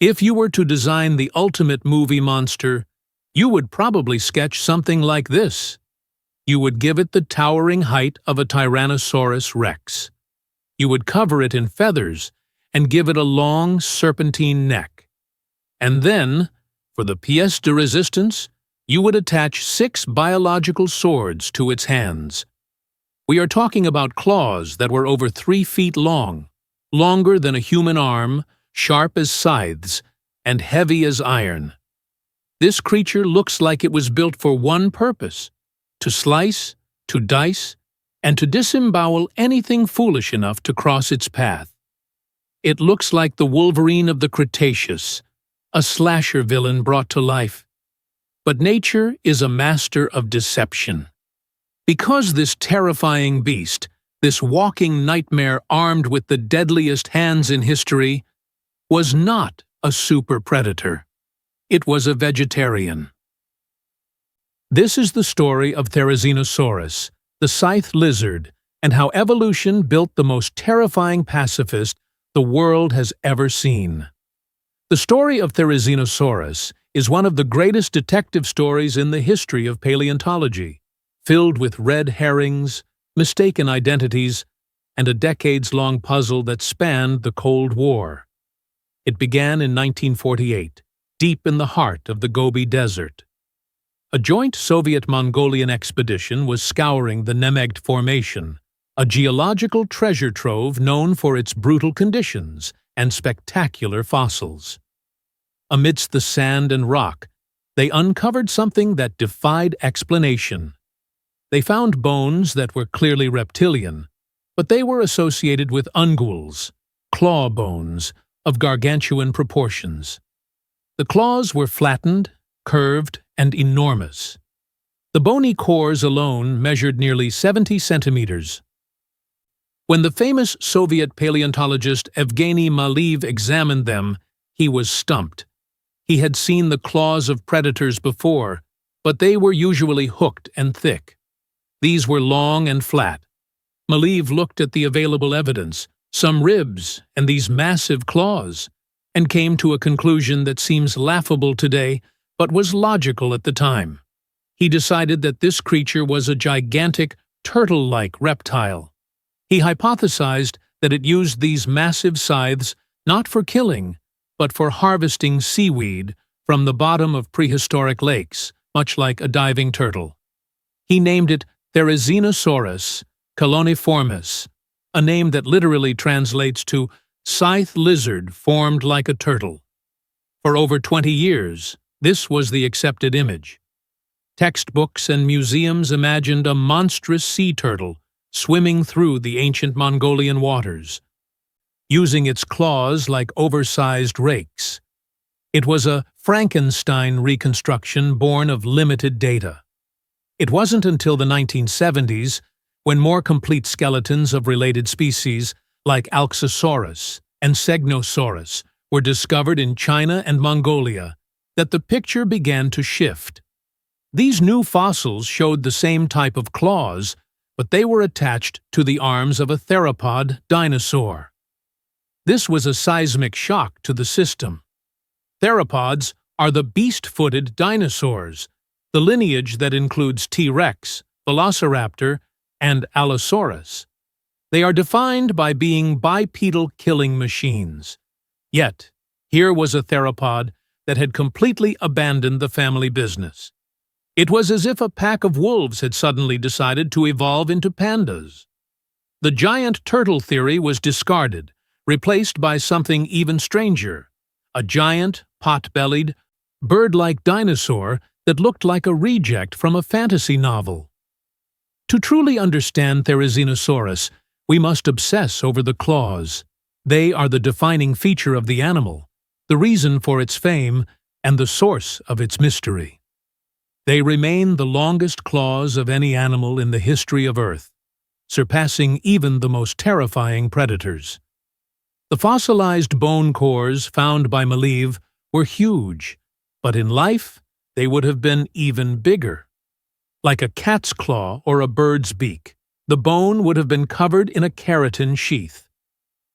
If you were to design the ultimate movie monster, you would probably sketch something like this. You would give it the towering height of a Tyrannosaurus rex. You would cover it in feathers and give it a long, serpentine neck. And then, for the pièce de résistance, you would attach 6 biological swords to its hands. We are talking about claws that were over 3 feet long, longer than a human arm, sharp as scythes, and heavy as iron. This creature looks like it was built for one purpose: to slice, to dice, and to disembowel anything foolish enough to cross its path. It looks like the Wolverine of the Cretaceous, a slasher villain brought to life. But nature is a master of deception. Because this terrifying beast, this walking nightmare armed with the deadliest hands in history, was not a super predator. It was a vegetarian. This is the story of Therizinosaurus, the Scythe Lizard, and how evolution built the most terrifying pacifist the world has ever seen. The story of Therizinosaurus is one of the greatest detective stories in the history of paleontology, filled with red herrings, mistaken identities, and a decades-long puzzle that spanned the Cold War. It began in 1948, deep in the heart of the Gobi Desert. A joint Soviet-Mongolian expedition was scouring the Nemegt Formation, a geological treasure trove known for its brutal conditions and spectacular fossils. Amidst the sand and rock, they uncovered something that defied explanation. They found bones that were clearly reptilian, but they were associated with unguals, claw bones, of gargantuan proportions. The claws were flattened, curved, and enormous. The bony cores alone measured nearly 70 centimeters. When the famous Soviet paleontologist Evgeny Maleev examined them, he was stumped. He had seen the claws of predators before, but they were usually hooked and thick. These were long and flat. Maleev looked at the available evidence, some ribs and these massive claws, and came to a conclusion that seems laughable today, but was logical at the time. He decided that this creature was a gigantic, turtle-like reptile. He hypothesized that it used these massive scythes not for killing, but for harvesting seaweed from the bottom of prehistoric lakes, much like a diving turtle. He named it Therizinosaurus coloniformis, a name that literally translates to Scythe Lizard formed like a turtle. For over 20 years, this was the accepted image. Textbooks and museums imagined a monstrous sea turtle swimming through the ancient Mongolian waters, using its claws like oversized rakes. It was a Frankenstein reconstruction born of limited data. It wasn't until the 1970s, when more complete skeletons of related species like Alxosaurus and Segnosaurus were discovered in China and Mongolia, that the picture began to shift. These new fossils showed the same type of claws, but they were attached to the arms of a theropod dinosaur. This was a seismic shock to the system. Theropods are the beast-footed dinosaurs, the lineage that includes T-Rex, Velociraptor, and Allosaurus. They are defined by being bipedal killing machines. Yet, here was a theropod that had completely abandoned the family business. It was as if a pack of wolves had suddenly decided to evolve into pandas. The giant turtle theory was discarded, replaced by something even stranger, a giant, pot-bellied, bird-like dinosaur that looked like a reject from a fantasy novel. To truly understand Therizinosaurus, we must obsess over the claws. They are the defining feature of the animal, the reason for its fame, and the source of its mystery. They remain the longest claws of any animal in the history of Earth, surpassing even the most terrifying predators. The fossilized bone cores found by Maleev were huge, but in life they would have been even bigger. Like a cat's claw or a bird's beak, the bone would have been covered in a keratin sheath.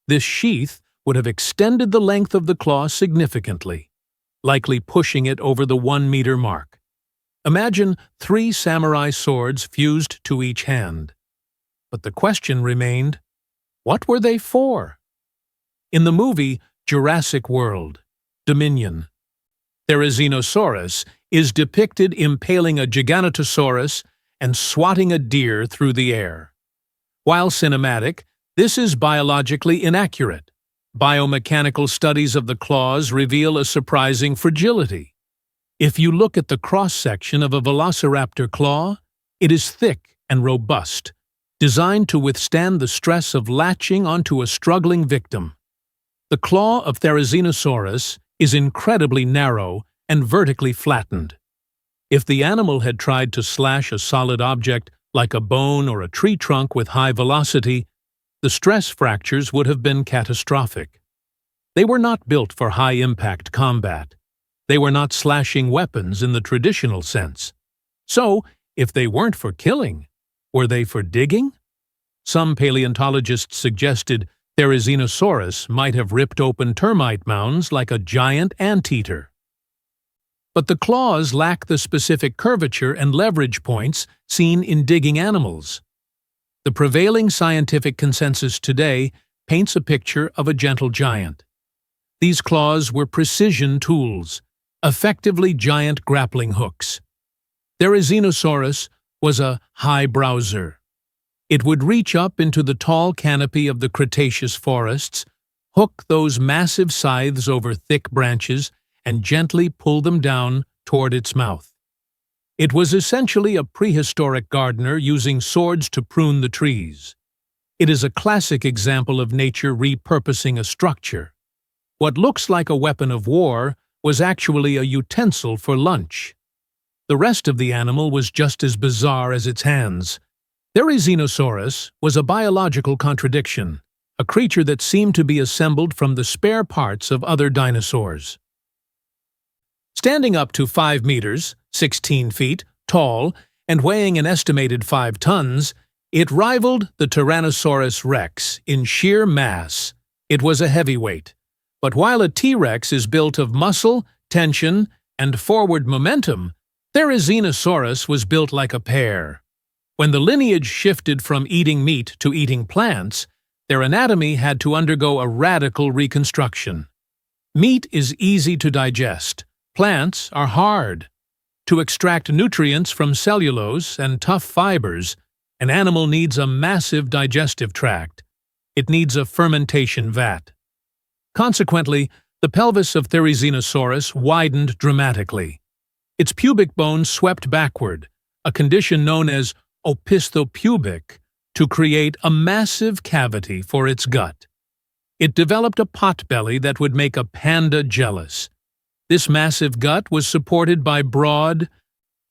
This sheath would have extended the length of the claw significantly, likely pushing it over the 1-meter mark. Imagine 3 samurai swords fused to each hand. But the question remained, what were they for? In the movie Jurassic World, Dominion, Therizinosaurus is depicted impaling a Giganotosaurus and swatting a deer through the air. While cinematic, this is biologically inaccurate. Biomechanical studies of the claws reveal a surprising fragility. If you look at the cross-section of a velociraptor claw, it is thick and robust, designed to withstand the stress of latching onto a struggling victim. The claw of Therizinosaurus is incredibly narrow and vertically flattened. If the animal had tried to slash a solid object like a bone or a tree trunk with high velocity, the stress fractures would have been catastrophic. They were not built for high-impact combat. They were not slashing weapons in the traditional sense. So, if they weren't for killing, were they for digging? Some paleontologists suggested Therizinosaurus might have ripped open termite mounds like a giant anteater. But the claws lack the specific curvature and leverage points seen in digging animals. The prevailing scientific consensus today paints a picture of a gentle giant. These claws were precision tools, effectively giant grappling hooks. Therizinosaurus was a high browser. It would reach up into the tall canopy of the Cretaceous forests, hook those massive scythes over thick branches, and gently pull them down toward its mouth. It was essentially a prehistoric gardener using swords to prune the trees. It is a classic example of nature repurposing a structure. What looks like a weapon of war was actually a utensil for lunch. The rest of the animal was just as bizarre as its hands. Therizinosaurus was a biological contradiction, a creature that seemed to be assembled from the spare parts of other dinosaurs. Standing up to 5 meters, 16 feet, tall, and weighing an estimated 5 tons, it rivaled the Tyrannosaurus rex in sheer mass. It was a heavyweight. But while a T-Rex is built of muscle, tension, and forward momentum, Therizinosaurus was built like a pear. When the lineage shifted from eating meat to eating plants, their anatomy had to undergo a radical reconstruction. Meat is easy to digest. Plants are hard. To extract nutrients from cellulose and tough fibers, an animal needs a massive digestive tract. It needs a fermentation vat. Consequently, the pelvis of Therizinosaurus widened dramatically. Its pubic bone swept backward, a condition known as opisthopubic, to create a massive cavity for its gut. It developed a pot-belly that would make a panda jealous. This massive gut was supported by broad,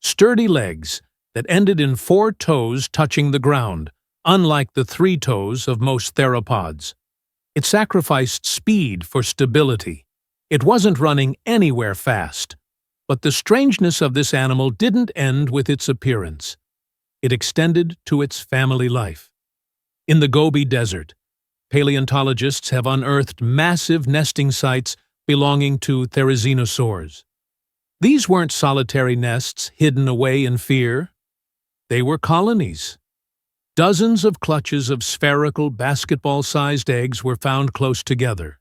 sturdy legs that ended in 4 toes touching the ground, unlike the 3 toes of most theropods. It sacrificed speed for stability. It wasn't running anywhere fast. But the strangeness of this animal didn't end with its appearance. It extended to its family life. In the Gobi Desert, paleontologists have unearthed massive nesting sites belonging to therizinosaurs. These weren't solitary nests hidden away in fear. They were colonies. Dozens of clutches of spherical, basketball-sized eggs were found close together.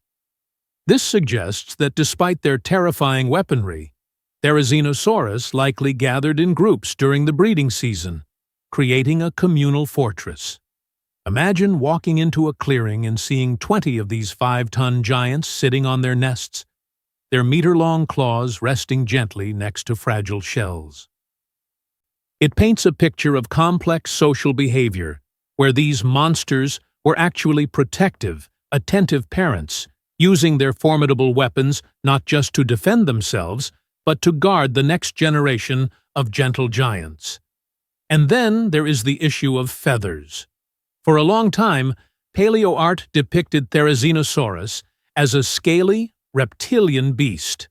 This suggests that despite their terrifying weaponry, Therizinosaurus likely gathered in groups during the breeding season, creating a communal fortress. Imagine walking into a clearing and seeing 20 of these 5-ton giants sitting on their nests, their meter-long claws resting gently next to fragile shells. It paints a picture of complex social behavior, where these monsters were actually protective, attentive parents, using their formidable weapons not just to defend themselves, but to guard the next generation of gentle giants. And then there is the issue of feathers. For a long time, paleoart depicted Therizinosaurus as a scaly, reptilian beast.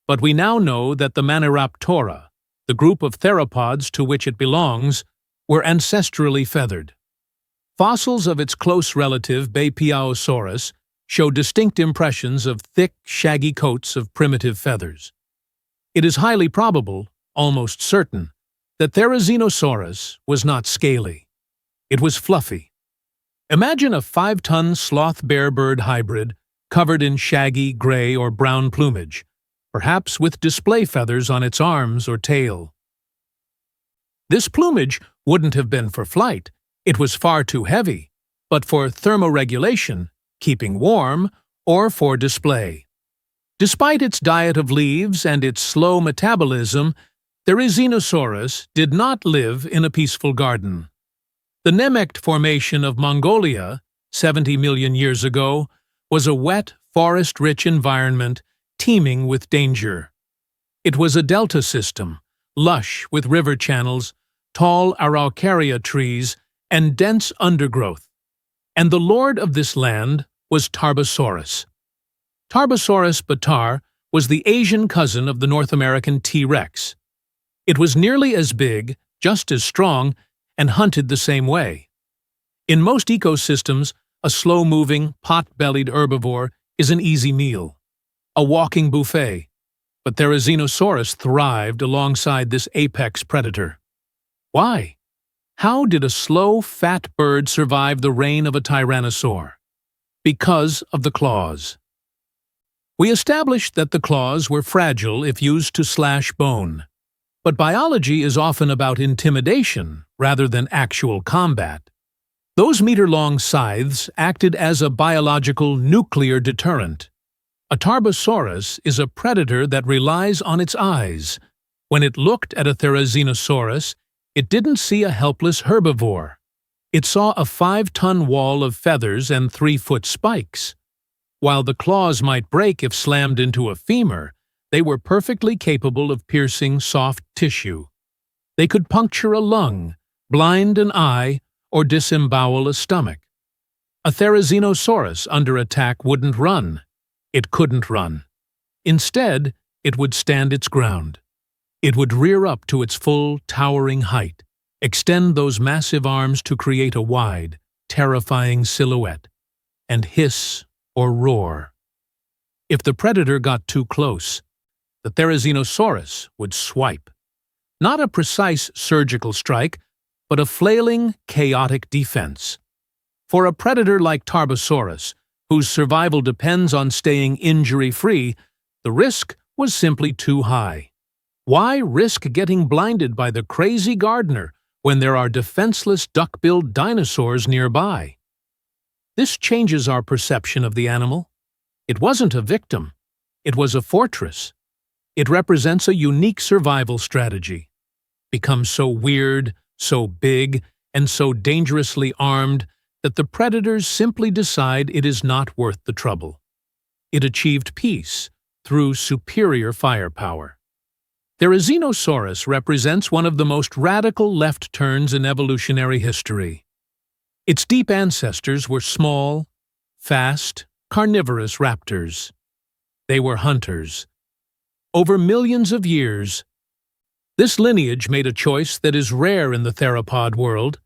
But we now know that the Maniraptora, the group of theropods to which it belongs, were ancestrally feathered. Fossils of its close relative Beipiaosaurus show distinct impressions of thick, shaggy coats of primitive feathers. It is highly probable, almost certain, that Therizinosaurus was not scaly. It was fluffy. Imagine a 5-ton sloth-bear-bird hybrid covered in shaggy gray or brown plumage, perhaps with display feathers on its arms or tail. This plumage wouldn't have been for flight, it was far too heavy, but for thermoregulation, keeping warm, or for display. Despite its diet of leaves and its slow metabolism, Therizinosaurus did not live in a peaceful garden. The Nemegt Formation of Mongolia, 70 million years ago, was a wet, forest-rich environment teeming with danger. It was a delta system, lush with river channels, tall araucaria trees, and dense undergrowth. And the lord of this land was Tarbosaurus. Tarbosaurus batar was the Asian cousin of the North American T-Rex. It was nearly as big, just as strong, and hunted the same way. In most ecosystems, a slow-moving, pot-bellied herbivore is an easy meal, a walking buffet, but Therizinosaurus thrived alongside this apex predator. Why? How did a slow, fat bird survive the reign of a tyrannosaur? Because of the claws. We established that the claws were fragile if used to slash bone. But biology is often about intimidation rather than actual combat. Those meter-long scythes acted as a biological nuclear deterrent. A Tarbosaurus is a predator that relies on its eyes. When it looked at a Therizinosaurus, it didn't see a helpless herbivore. It saw a 5-ton wall of feathers and 3-foot spikes. While the claws might break if slammed into a femur, they were perfectly capable of piercing soft tissue. They could puncture a lung, blind an eye, or disembowel a stomach. A Therizinosaurus under attack wouldn't run. It couldn't run. Instead, it would stand its ground. It would rear up to its full, towering height, extend those massive arms to create a wide, terrifying silhouette, and hiss or roar. If the predator got too close, the Therizinosaurus would swipe. Not a precise surgical strike, but a flailing, chaotic defense. For a predator like Tarbosaurus, whose survival depends on staying injury-free, the risk was simply too high. Why risk getting blinded by the crazy gardener when there are defenseless duck-billed dinosaurs nearby? This changes our perception of the animal. It wasn't a victim. It was a fortress. It represents a unique survival strategy. Become so weird, so big, and so dangerously armed that the predators simply decide it is not worth the trouble. It achieved peace through superior firepower. Therizinosaurus represents one of the most radical left turns in evolutionary history. Its deep ancestors were small, fast, carnivorous raptors. They were hunters. Over millions of years, this lineage made a choice that is rare in the theropod world.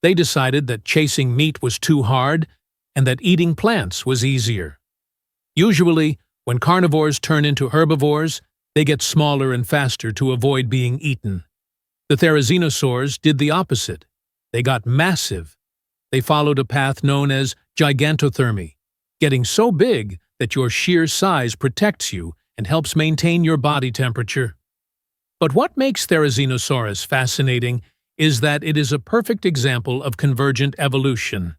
They decided that chasing meat was too hard and that eating plants was easier. Usually, when carnivores turn into herbivores, they get smaller and faster to avoid being eaten. The Therizinosaurs did the opposite. They got massive. They followed a path known as gigantothermy, getting so big that your sheer size protects you and helps maintain your body temperature. But what makes Therizinosaurus fascinating is that it is a perfect example of convergent evolution.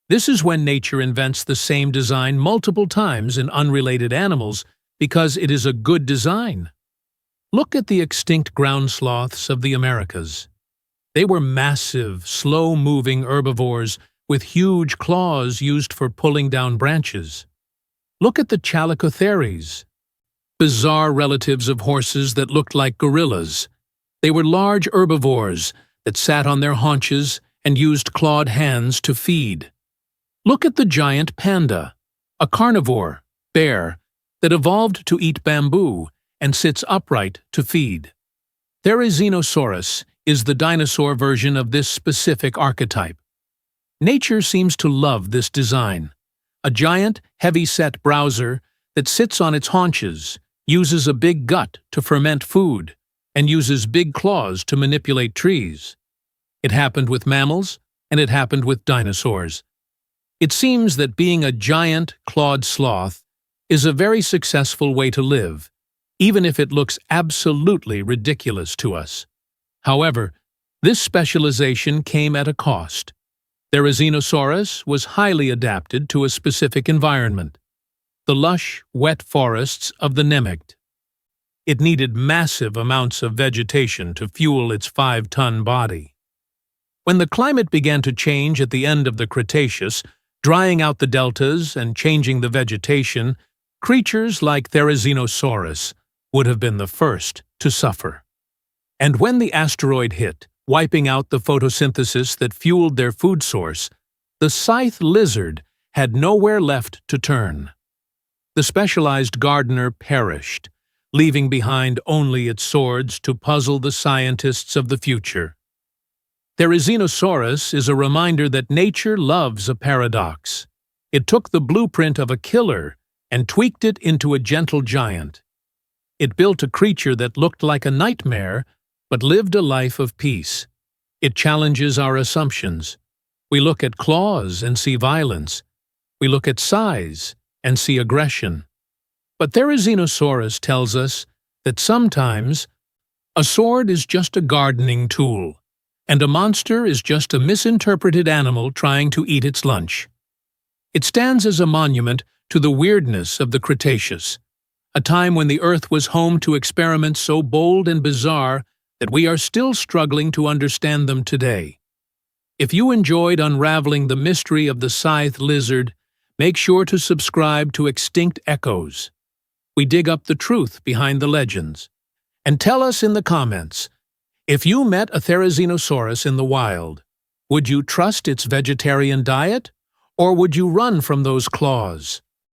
This is when nature invents the same design multiple times in unrelated animals because it is a good design. Look at the extinct ground sloths of the Americas. They were massive, slow-moving herbivores with huge claws used for pulling down branches. Look at the Chalicotheres, bizarre relatives of horses that looked like gorillas. They were large herbivores that sat on their haunches and used clawed hands to feed. Look at the giant panda, a carnivore, bear, that evolved to eat bamboo and sits upright to feed. Therizinosaurus is the dinosaur version of this specific archetype. Nature seems to love this design, A giant, heavy-set browser that sits on its haunches, uses a big gut to ferment food, and uses big claws to manipulate trees. It happened with mammals, and it happened with dinosaurs. It seems that being a giant, clawed sloth is a very successful way to live, even if it looks absolutely ridiculous to us. However, this specialization came at a cost. Therizinosaurus was highly adapted to a specific environment, the lush, wet forests of the Nemegt. It needed massive amounts of vegetation to fuel its 5-ton body. When the climate began to change at the end of the Cretaceous, drying out the deltas and changing the vegetation, creatures like Therizinosaurus would have been the first to suffer. And when the asteroid hit, wiping out the photosynthesis that fueled their food source, the Scythe Lizard had nowhere left to turn. The specialized gardener perished, leaving behind only its swords to puzzle the scientists of the future. Therizinosaurus is a reminder that nature loves a paradox. It took the blueprint of a killer and tweaked it into a gentle giant. It built a creature that looked like a nightmare, but lived a life of peace. It challenges our assumptions. We look at claws and see violence. We look at size and see aggression. But Therizinosaurus tells us that sometimes a sword is just a gardening tool, and a monster is just a misinterpreted animal trying to eat its lunch. It stands as a monument to the weirdness of the Cretaceous, a time when the Earth was home to experiments so bold and bizarre that we are still struggling to understand them today. If you enjoyed unraveling the mystery of the Scythe Lizard, make sure to subscribe to ExtinctEchoes. We dig up the truth behind the legends. And tell us in the comments, if you met a Therizinosaurus in the wild, would you trust its vegetarian diet, or would you run from those claws?